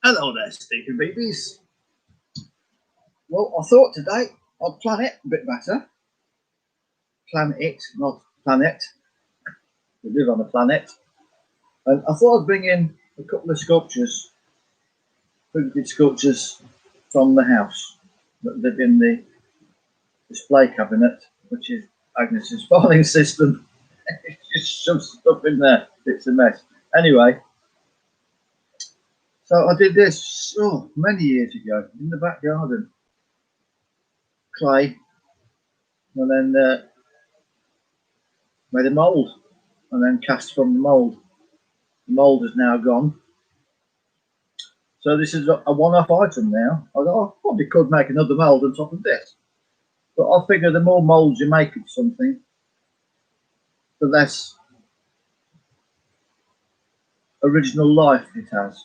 Hello there, stinking babies. Well, I thought today I'd plan it a bit better. Plan it, not planet. We live on a planet. And I thought I'd bring in a couple of sculptures, printed sculptures from the house that live in the display cabinet, which is Agnes's filing system. It's just some stuff in there. It's a mess. Anyway, so I did this many years ago in the back garden. Clay, and then made a mould, and then cast from the mould. The mould is now gone. So this is a one-off item now. I probably could make another mould on top of this. But I figure the more moulds you make of something, the less original life it has.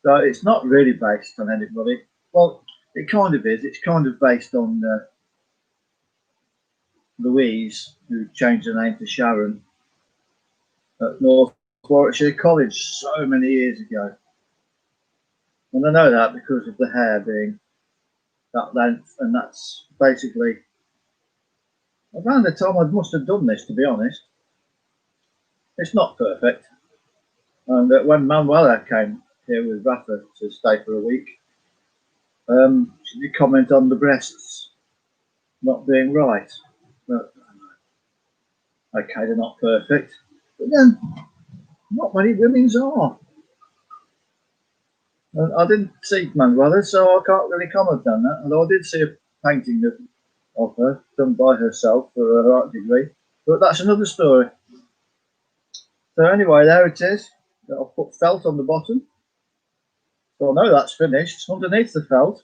So it's not really based on anybody. Well, it kind of is. It's kind of based on Louise, who changed her name to Sharon at North Warwickshire College so many years ago. And I know that because of the hair being that length, and that's basically around the time I must have done this, to be honest. It's not perfect. And when Manuela came here with Rafa to stay for a week, she did comment on the breasts not being right. But okay, they're not perfect. But then, not many women's are. And I didn't see Manuela, so I can't really comment on that. Although I did see a painting of her done by herself for her art degree. But that's another story. So anyway, there it is. I'll put felt on the bottom. So I know that's finished. Underneath the felt,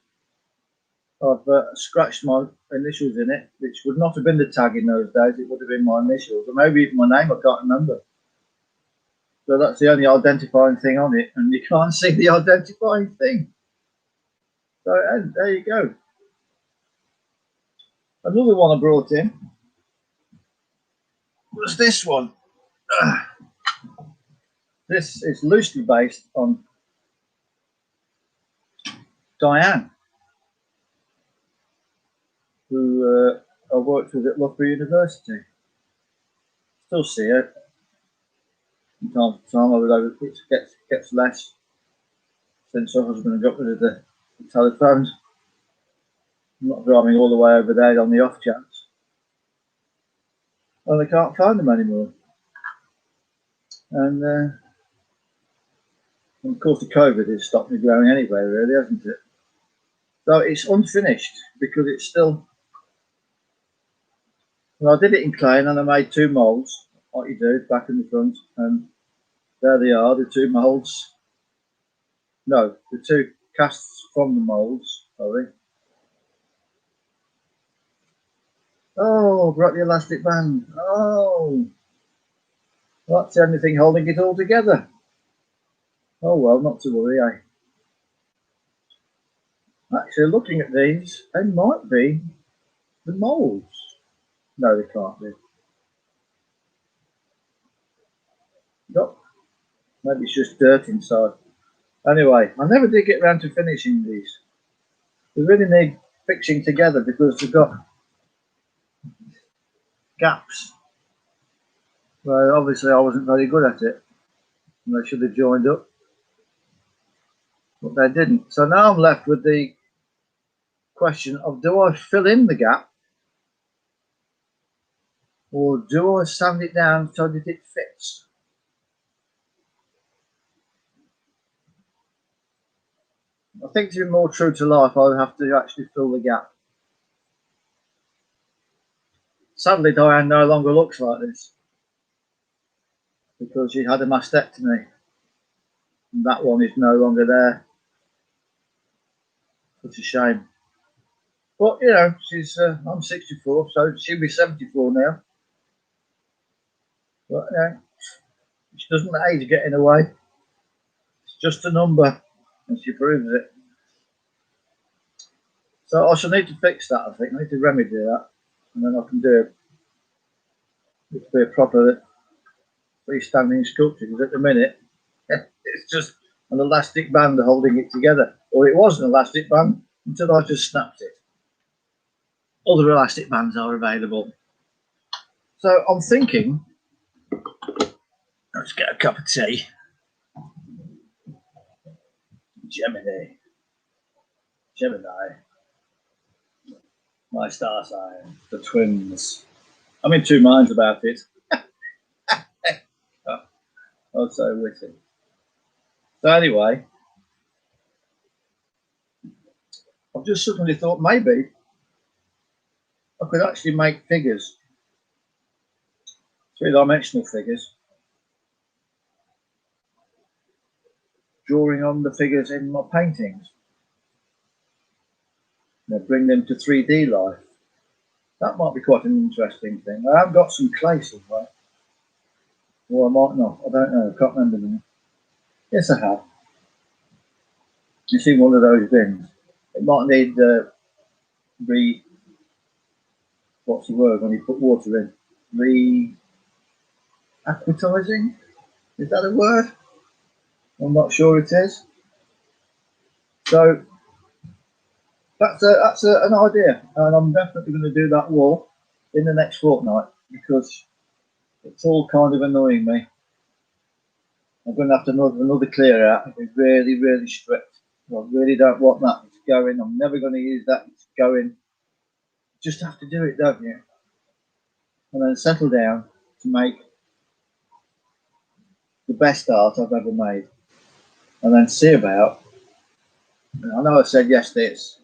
I've scratched my initials in it, which would not have been the tag in those days. It would have been my initials, or maybe even my name. I can't remember. So that's the only identifying thing on it, and you can't see the identifying thing. So there you go. Another one I brought in was this one. This is loosely based on Diane, who I worked with at Loughborough University. Still see her from time to time. Although it gets less since her husband got rid of the telephones. I'm not driving all the way over there on the off chance. And I can't find them anymore. And of course the COVID has stopped me growing anyway, really, hasn't it? So it's unfinished because it's still. Well, I did it in clay, and then I made two moulds, like you do, back and the front, and there they are, the two moulds. No, the two casts from the moulds, sorry. Oh, brought the elastic band. Oh, well, that's the only thing holding it all together. Oh well, not to worry, eh? Actually, looking at these, they might be the moulds. No, they can't be. Nope. Maybe it's just dirt inside. Anyway, I never did get around to finishing these. They really need fixing together because they've got gaps. Well, obviously I wasn't very good at it. And they should have joined up. But they didn't. So now I'm left with the question of, do I fill in the gap? Or do I sand it down so that it fits? I think to be more true to life, I would have to actually fill the gap. Sadly, Diane no longer looks like this because she had a mastectomy, and that one is no longer there. Such a shame. But you know, she's I'm 64, so she'll be 74 now. But you know, she doesn't age getting away. It's just a number, and she proves it. So I shall need to fix that. I think I need to remedy that, and then I can do it. It's be a proper freestanding sculpture. Because at the minute, it's just an elastic band holding it together. Or it was an elastic band until I just snapped it. Other elastic bands are available. So I'm thinking, let's get a cup of tea. Gemini. My star sign, the twins. I'm in two minds about it. Oh, so witty. So anyway, I've just suddenly thought maybe I could actually make figures, three-dimensional figures, drawing on the figures in my paintings. Bring them to 3D life. That might be quite an interesting thing. I have got some clay somewhere. Or I might not. I don't know. I can't remember now. Yes, I have. It's in one of those bins. It might need what's the word when you put water in? Re-aquatizing? Is that a word? I'm not sure it is. So that's an idea, and I'm definitely going to do that wall in the next fortnight because it's all kind of annoying me. I'm going to have to another clear out and be really, really strict. I really don't want that. It's going. I'm never going to use that. It's going. Just have to do it, don't you? And then settle down to make the best art I've ever made. And then see about. I know I said yes, this.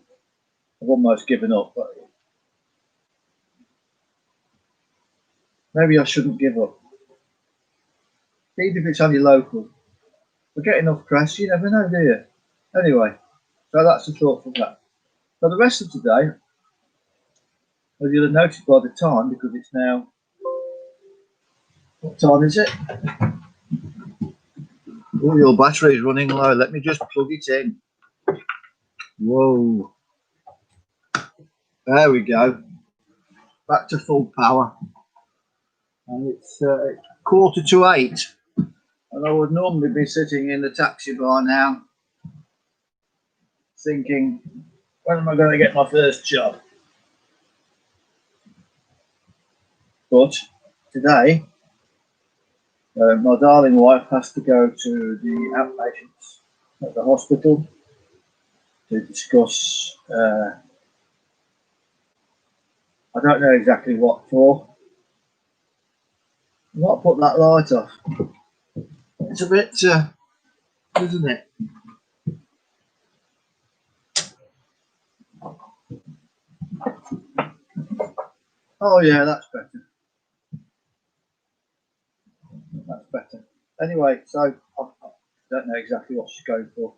I've almost given up, but maybe I shouldn't give up. Even if it's only local. We get enough press, you never know, do you? Anyway, so that's the thought for that. For the rest of today, as you'll have noticed by the time, because it's now, what time is it? Oh, your battery is running low. Let me just plug it in. Whoa. There we go. Back to full power. And it's 7:45. And I would normally be sitting in the taxi by now thinking, when am I going to get my first job? But today, my darling wife has to go to the outpatients at the hospital to discuss, I don't know exactly what for. I might put that light off. It's a bit, isn't it? Oh yeah, that's better. That's better. Anyway, so I don't know exactly what she's going for.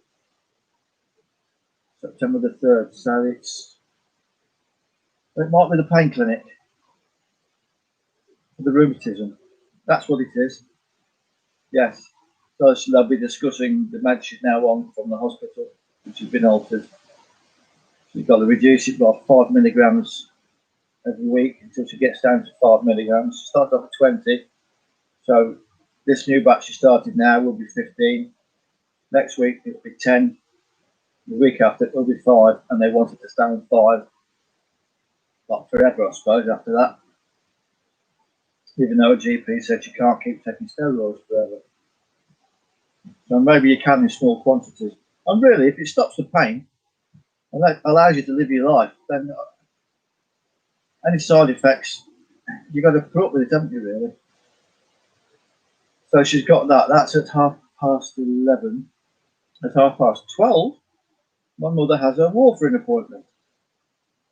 September the 3rd, so it might be the pain clinic for the rheumatism. That's what it is. Yes. So they'll be discussing the meds she's now on from the hospital, which has been altered. She's got to reduce it by 5 milligrams every week until she gets down to 5 milligrams. She started off at 20. So this new batch she started now will be 15. Next week it'll be 10. The week after it'll be 5, and they want it to stay on 5, like forever, I suppose, after that. Even though a GP said you can't keep taking steroids forever. So maybe you can in small quantities. And really, if it stops the pain and that allows you to live your life, then any side effects, you've got to put up with it, haven't you, really? So she's got that. That's at 11:30. At 12:30, my mother has her warfarin appointment,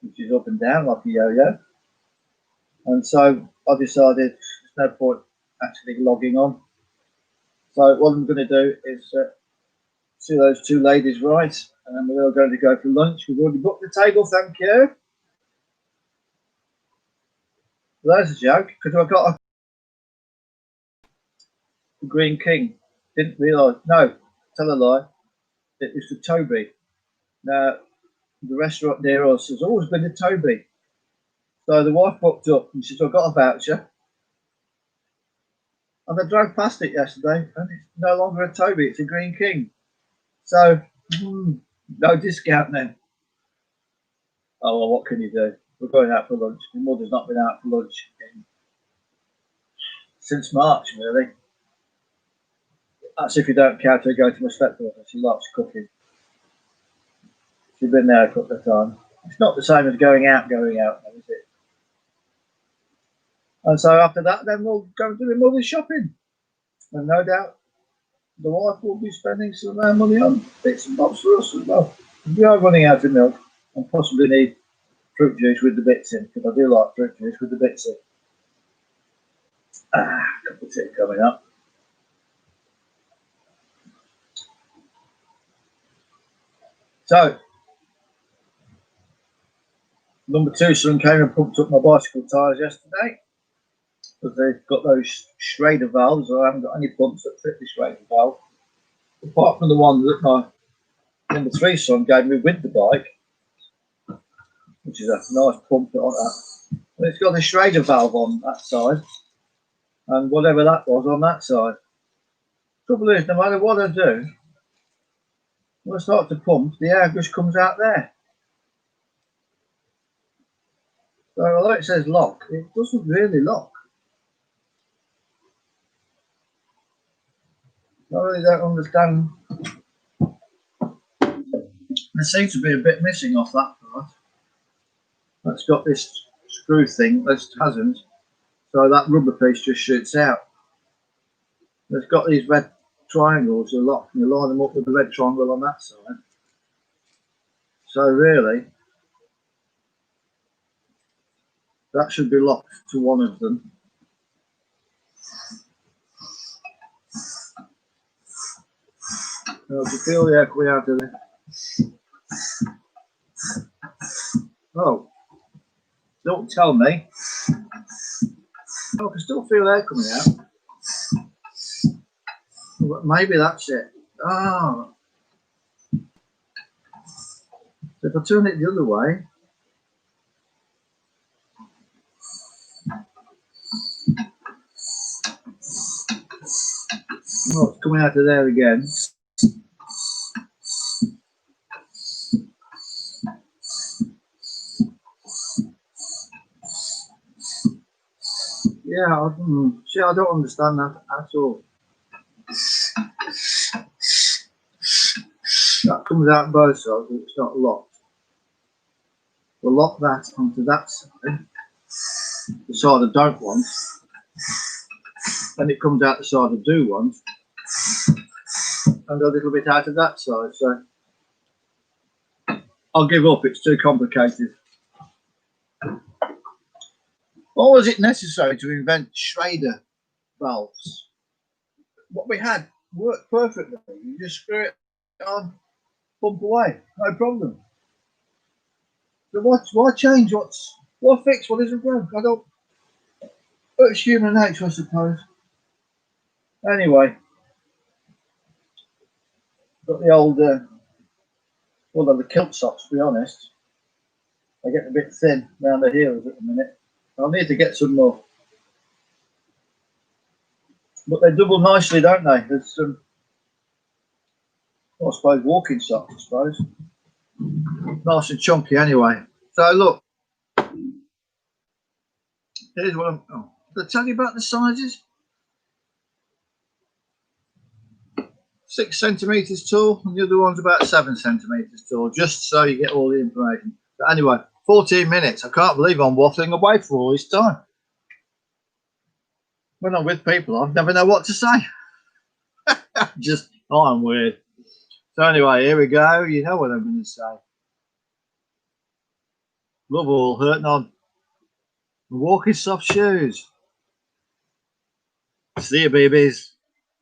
which is up and down like a yo-yo. And so I decided there's no point actually logging on. So what I'm going to do is see those two ladies right, and we're all going to go for lunch. We've already booked the table, thank you. Well, there's a joke, because I got a Green King. Didn't realise. No, tell a lie. It was for Toby. Now, the restaurant near us has always been a Toby. So the wife booked up and she said, I've got a voucher. And I drove past it yesterday and it's no longer a Toby, it's a Green King. So, no discount then. Oh, well, what can you do? We're going out for lunch. My mother's not been out for lunch since March, really. That's if you don't count her going to my stepdaughter. She likes cooking. She's been there a couple of times. It's not the same as going out, though, is it? And so after that, then we'll go and do the mother's shopping. And no doubt the wife will be spending some money on bits and bobs for us as well. We are running out of milk and possibly need fruit juice with the bits in, because I do like fruit juice with the bits in. Cup of tea coming up. So, number two son came and pumped up my bicycle tyres yesterday, because they've got those Schrader valves. I haven't got any pumps that fit the Schrader valve, apart from the one that my number three son gave me with the bike, which is a nice pump on that. And it's got a Schrader valve on that side, and whatever that was on that side. Trouble is, no matter what I do, when I start to pump, the air just comes out there. So although it says lock, it doesn't really lock. I really don't understand. There seems to be a bit missing off that part. That's got this screw thing, that hasn't. So that rubber piece just shoots out. It's got these red triangles you lock, and you line them up with the red triangle on that side. So really, that should be locked to one of them. Now, to feel the air coming out of it. Oh, don't tell me. I can still feel air coming out. But maybe that's it. Oh. So if I turn it the other way, oh, it's coming out of there again. Yeah, see, I don't understand that at all. That comes out on both sides, but it's not locked. We'll lock that onto that side, the side I don't want. Then it comes out the side I do want, and a little bit out of that side. So I'll give up, it's too complicated. Or was it necessary to invent Schrader valves? What we had worked perfectly. You just screw it on, pump away, no problem. So why change? Why fix what isn't broke? I don't. It's human nature, I suppose. Anyway, got the old, well, the kilt socks, to be honest. They get a bit thin around the heels at the minute. I'll need to get some more. But they double nicely, don't they? There's some, well, I suppose, walking socks, I suppose. Nice and chunky anyway. So look, here's what I'm, oh, did I tell you about the sizes? 6 centimetres tall, and the other one's about 7 centimetres tall, just so you get all the information. But anyway, 14 minutes. I can't believe I'm waffling away for all this time. When I'm with people, I never know what to say. Just, oh, I'm weird. So anyway, here we go. You know what I'm going to say. Love all, hurting on. Walking soft shoes. See you, babies.